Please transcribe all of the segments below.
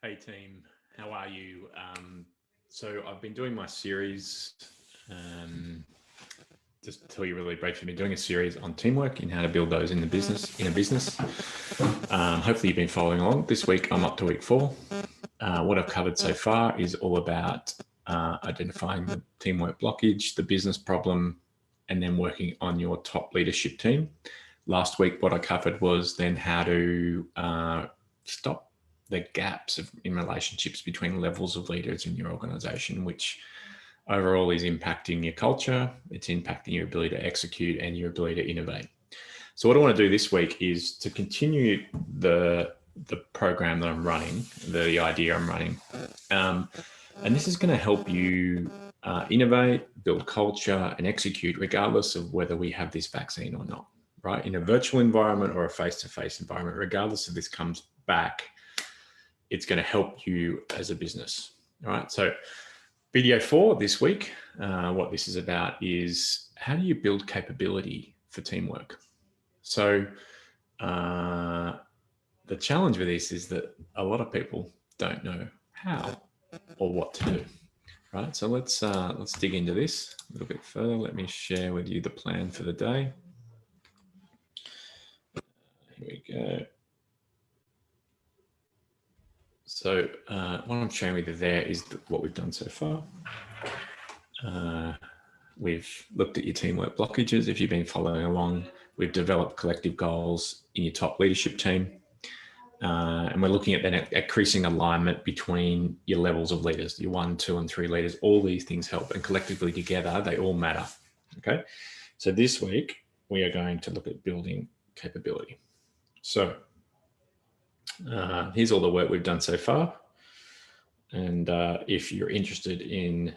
Hey team, how are you? So I've been doing my series, just to tell you really briefly, I've been doing a series on teamwork and how to build those in a business. Hopefully you've been following along. This week I'm up to week 4. What I've covered so far is all about identifying the teamwork blockage, the business problem, and then working on your top leadership team. Last week, what I covered was then how to stop the gaps in relationships between levels of leaders in your organization, which overall is impacting your culture, it's impacting your ability to execute and your ability to innovate. So what I want to do this week is to continue the program that I'm running, the idea I'm running. And this is going to help you innovate, build culture, and execute regardless of whether we have this vaccine or not, right? In a virtual environment or a face-to-face environment, regardless if this comes back, it's going to help you as a business. All right. So video 4 this week, what this is about is how do you build capability for teamwork? So the challenge with this is that a lot of people don't know how or what to do. Right. So let's dig into this a little bit further. Let me share with you the plan for the day. Here we go. So what I'm sharing with you there is what we've done so far. We've looked at your teamwork blockages. If you've been following along, we've developed collective goals in your top leadership team. And we're looking at then increasing alignment between your levels of leaders, your 1, 2, and 3 leaders. All these things help, and collectively together, they all matter. Okay. So this week, we are going to look at building capability. So here's all the work we've done so far. And if you're interested in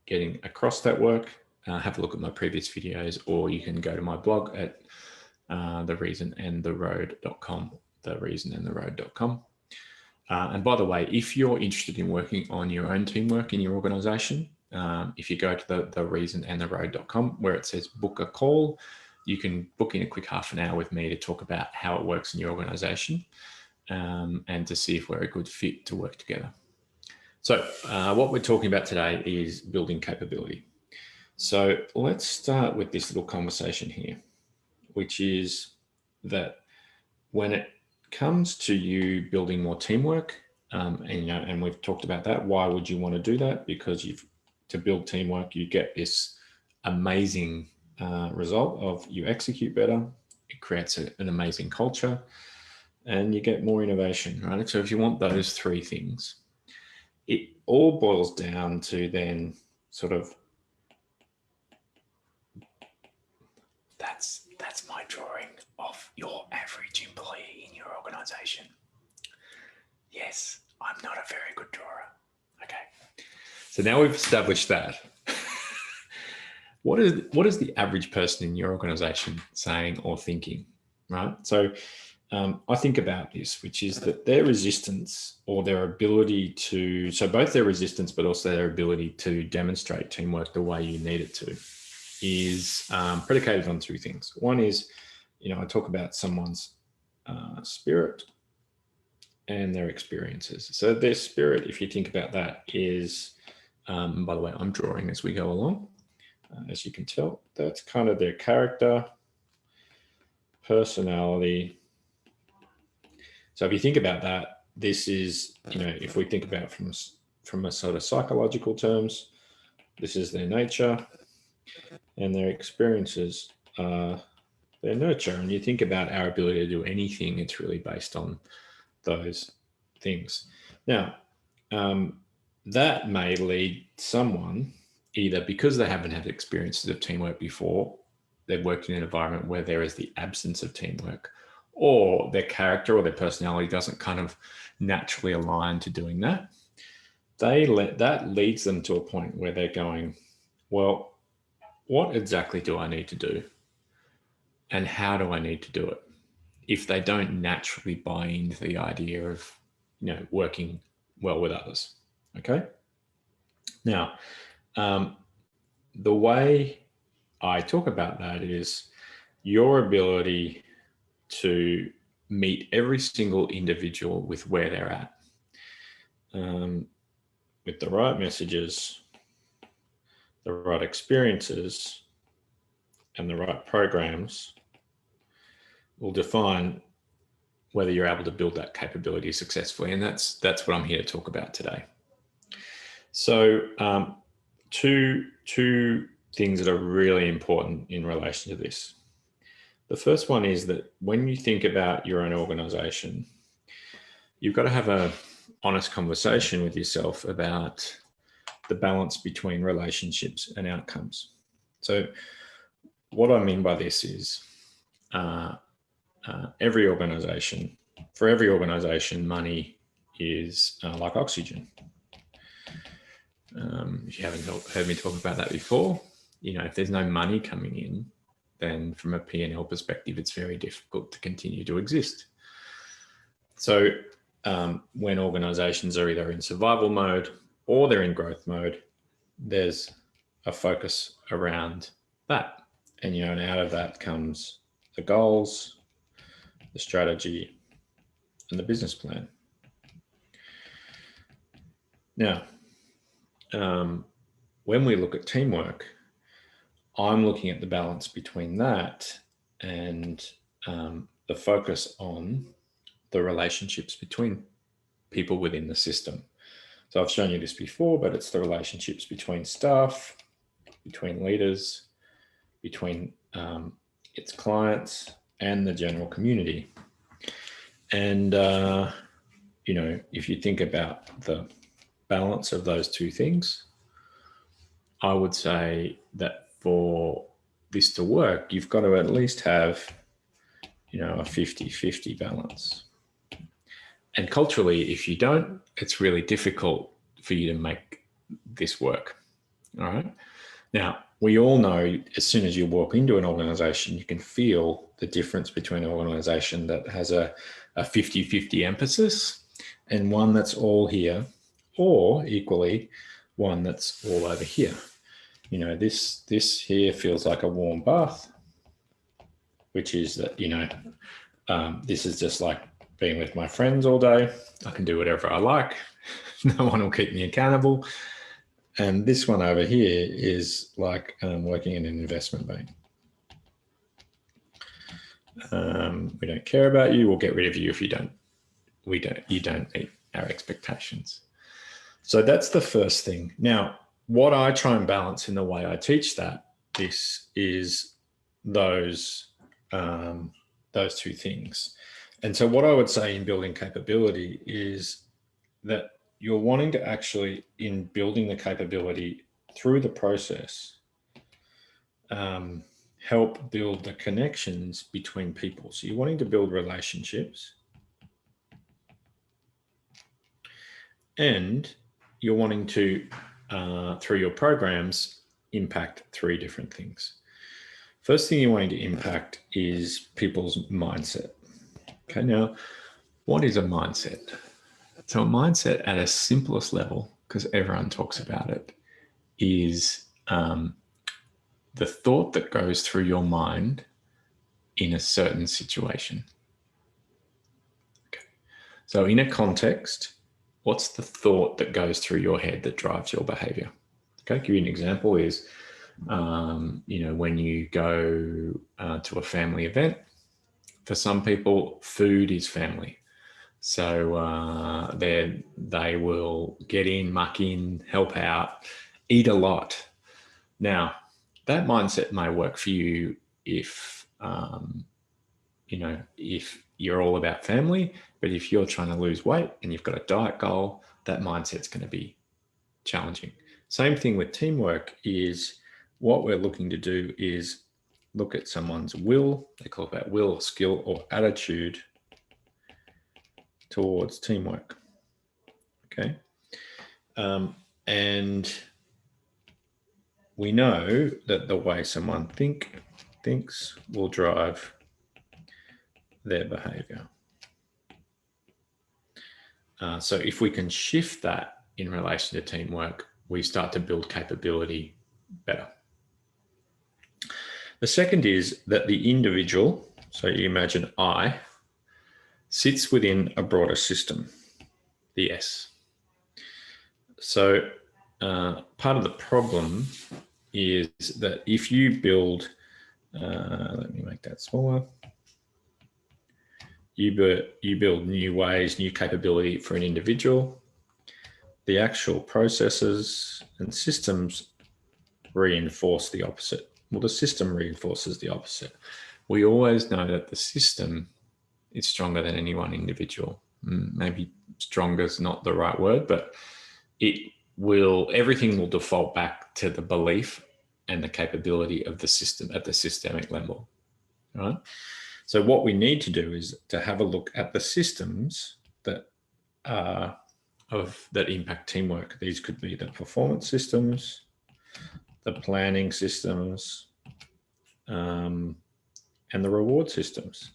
getting across that work, have a look at my previous videos, or you can go to my blog at thereasonandtheroad.com, thereasonandtheroad.com. And by the way, if you're interested in working on your own teamwork in your organization, if you go to thereasonandtheroad.com where it says book a call, you can book in a quick half an hour with me to talk about how it works in your organization and to see if we're a good fit to work together. So what we're talking about today is building capability. So let's start with this little conversation here, which is that when it comes to you building more teamwork, and we've talked about that, why would you want to do that? Because to build teamwork, you get this amazing result of you execute better, it creates an amazing culture, and you get more innovation, right? So if you want those 3 things, it all boils down to then sort of, that's my drawing of your average employee in your organization. Yes, I'm not a very good drawer. Okay. So now we've established that. What is the average person in your organization saying or thinking, right? So I think about this, which is that their resistance or their ability to, so both their resistance, but also their ability to demonstrate teamwork the way you need it to, is predicated on 2 things. One is, I talk about someone's spirit and their experiences. So their spirit, if you think about that, is, by the way, I'm drawing as we go along. As you can tell, that's kind of their character, personality. So if you think about that, this is, if we think about from a sort of psychological terms, this is their nature, and their experiences are their nurture. And you think about our ability to do anything, it's really based on those things. Now, that may lead someone, either because they haven't had experiences of teamwork before, they've worked in an environment where there is the absence of teamwork, or their character or their personality doesn't kind of naturally align to doing that. That leads them to a point where they're going, well, what exactly do I need to do? And how do I need to do it? If they don't naturally buy into the idea of, working well with others. Okay. Now, the way I talk about that is your ability to meet every single individual with where they're at. with the right messages, the right experiences, and the right programs will define whether you're able to build that capability successfully. And that's what I'm here to talk about today. So two things that are really important in relation to this. The first one is that when you think about your own organization, you've got to have an honest conversation with yourself about the balance between relationships and outcomes. So what I mean by this is for every organization, money is like oxygen. If you haven't heard me talk about that before, if there's no money coming in, then from a P&L perspective, it's very difficult to continue to exist. So when organizations are either in survival mode or they're in growth mode, there's a focus around that. And, and out of that comes the goals, the strategy, and the business plan. Now, when we look at teamwork, I'm looking at the balance between that and the focus on the relationships between people within the system. So I've shown you this before, but it's the relationships between staff, between leaders, between its clients and the general community. And, if you think about the balance of those two things, I would say that for this to work, you've got to at least have, a 50-50 balance. And culturally, if you don't, it's really difficult for you to make this work. All right. Now, we all know as soon as you walk into an organization, you can feel the difference between an organization that has a 50-50 emphasis and one that's all here, or equally one that's all over here. This here feels like a warm bath, which is that, this is just like being with my friends all day. I can do whatever I like. No one will keep me accountable. And this one over here is like working in an investment bank. We don't care about you. We'll get rid of you if you don't meet our expectations. So that's the first thing. Now, what I try and balance in the way I teach this is those two things. And so what I would say in building capability is that you're wanting to actually, in building the capability through the process, help build the connections between people. So you're wanting to build relationships, and you're wanting to, through your programs, impact three different things. First thing you're wanting to impact is people's mindset. Okay, now, what is a mindset? So a mindset at a simplest level, because everyone talks about it, is the thought that goes through your mind in a certain situation. Okay. So in a context, what's the thought that goes through your head that drives your behavior? Okay, I'll give you an example is, when you go to a family event, for some people, food is family. So they will get in, muck in, help out, eat a lot. Now, that mindset may work for you if you're all about family, but if you're trying to lose weight and you've got a diet goal, that mindset's going to be challenging. Same thing with teamwork is what we're looking to do is look at someone's will, they call it that will, skill, or attitude towards teamwork. Okay. And we know that the way someone thinks will drive their behavior. So if we can shift that in relation to teamwork, we start to build capability better. The second is that the individual, so you imagine I, sits within a broader system, the S. So part of the problem is that if you build, let me make that smaller. You build new ways, new capability for an individual. The actual processes and systems reinforce the opposite. Well, the system reinforces the opposite. We always know that the system is stronger than any one individual. Maybe stronger is not the right word, but everything will default back to the belief and the capability of the system at the systemic level, right? So what we need to do is to have a look at the systems that impact teamwork. These could be the performance systems, the planning systems, and the reward systems,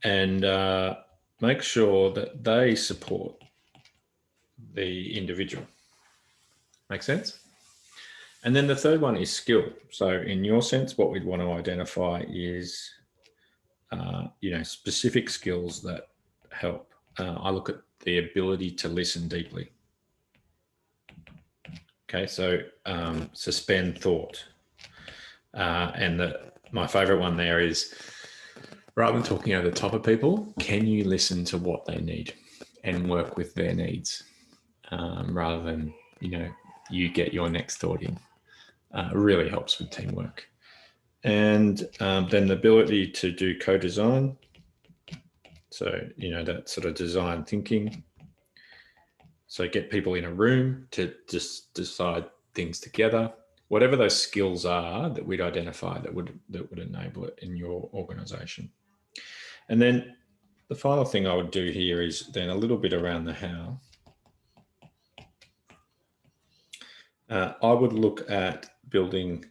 and make sure that they support the individual. Make sense? And then the third one is skill. So in your sense, what we'd want to identify is, specific skills that help. I look at the ability to listen deeply. Okay, so suspend thought. And my favorite one there is, rather than talking over the top of people, can you listen to what they need and work with their needs, rather than, you get your next thought in. Really helps with teamwork. And then the ability to do co-design. So, that sort of design thinking. So get people in a room to just decide things together. Whatever those skills are that we'd identify that would enable it in your organization. And then the final thing I would do here is then a little bit around the how. I would look at building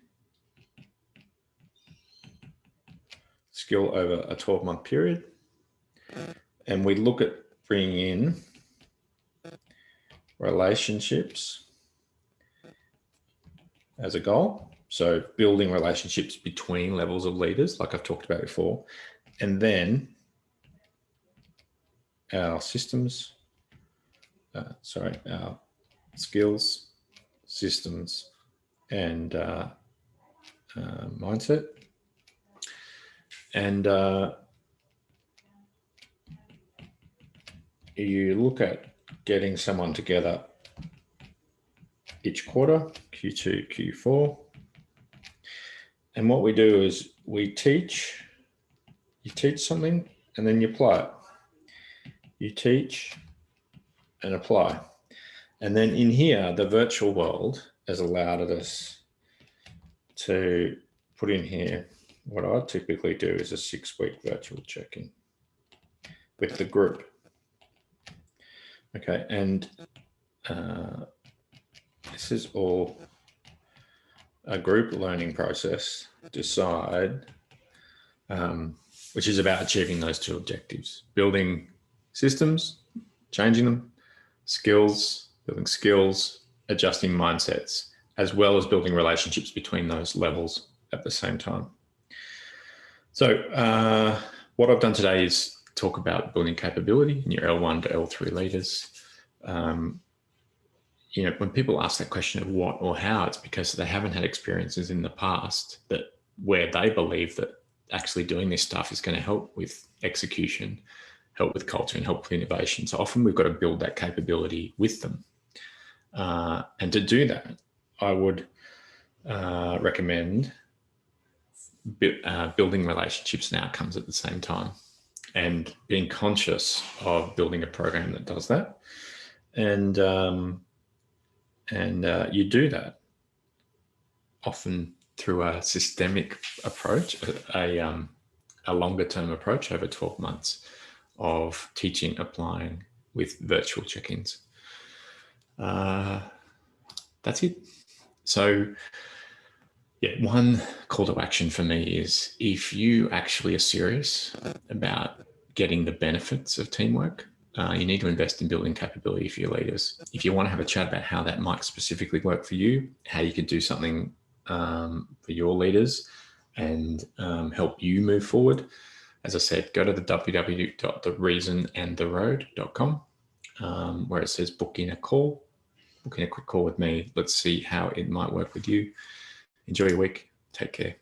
skill over a 12-month period. And we look at bringing in relationships as a goal. So building relationships between levels of leaders, like I've talked about before. And then our systems, our skills, systems, and mindset. And you look at getting someone together each quarter, Q2, Q4. And what we do is you teach something and then you apply it. You teach and apply. And then in here, the virtual world has allowed us to put in here, what I typically do is a 6-week virtual check-in with the group. Okay, and this is all a group learning process, decide, which is about achieving those two objectives: building systems, changing them, building skills, adjusting mindsets, as well as building relationships between those levels at the same time. So what I've done today is talk about building capability in your L1 to L3 leaders. When people ask that question of what or how, it's because they haven't had experiences in the past where they believe that actually doing this stuff is going to help with execution, help with culture, and help with innovation. So often we've got to build that capability with them. And to do that, I would recommend building relationships and outcomes at the same time, and being conscious of building a program that does that. And you do that often through a systemic approach, a longer term approach over 12 months of teaching, applying with virtual check-ins. That's it. So one call to action for me is, if you actually are serious about getting the benefits of teamwork, you need to invest in building capability for your leaders. If you want to have a chat about how that might specifically work for you, how you could do something for your leaders and help you move forward, as I said, go to the www.thereasonandtheroad.com. where it says book in a quick call with me. Let's see how it might work with you. Enjoy your week. Take care.